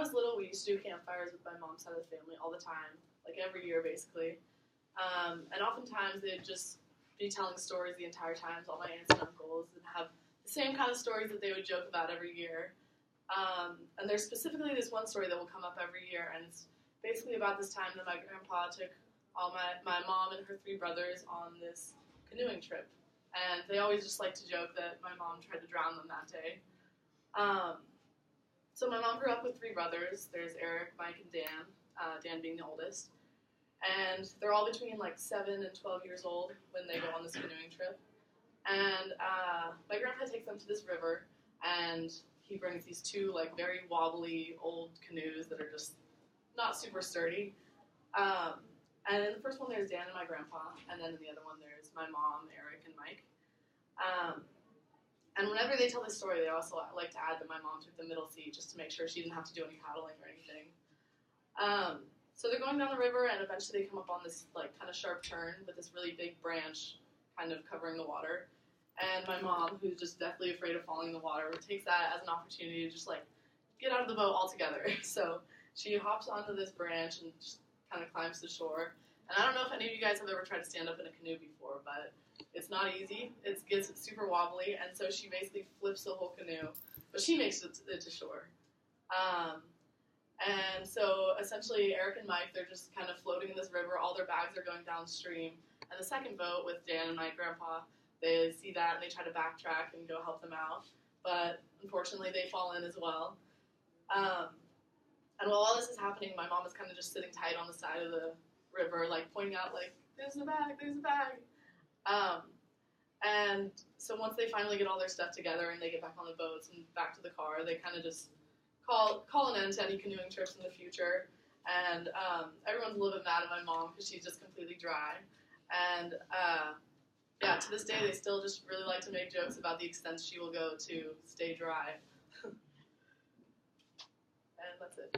was little, we used to do campfires with my mom's side of the family all the time, like every year basically. And oftentimes they'd just be telling stories the entire time to all my aunts and uncles and have the same kind of stories that they would joke about every year. And there's specifically this one story that will come up every year, and it's basically about this time that my grandpa took my mom and her three brothers on this canoeing trip. And they always just like to joke that my mom tried to drown them that day. So my mom grew up with three brothers. There's Eric, Mike, and Dan, Dan being the oldest. And they're all between like 7 and 12 years old when they go on this canoeing trip. And my grandpa takes them to this river, and he brings these two like very wobbly old canoes that are just not super sturdy. And in the first one there's Dan and my grandpa, and then in the other one there's my mom, Eric, and Mike. And whenever they tell this story, they also like to add that my mom took the middle seat just to make sure she didn't have to do any paddling or anything. So they're going down the river, and eventually they come up on this like kind of sharp turn with this really big branch kind of covering the water. And my mom, who's just deathly afraid of falling in the water, takes that as an opportunity to just like get out of the boat altogether. So she hops onto this branch and just kind of climbs to shore. And I don't know if any of you guys have ever tried to stand up in a canoe before, but it's not easy. It gets super wobbly, and so she basically flips the whole canoe, but she makes it to shore. And so essentially Eric and Mike, they're just kind of floating in this river. All their bags are going downstream. And the second boat with Dan and my grandpa, they see that and they try to backtrack and go help them out. But unfortunately they fall in as well. And while all this is happening, my mom is kind of just sitting tight on the side of the river, like pointing out like, there's a bag, there's a bag. And so once they finally get all their stuff together and they get back on the boats and back to the car, they kind of just call an end to any canoeing trips in the future. And everyone's a little bit mad at my mom because she's just completely dry. And yeah, to this day they still just really like to make jokes about the extent she will go to stay dry. And that's it.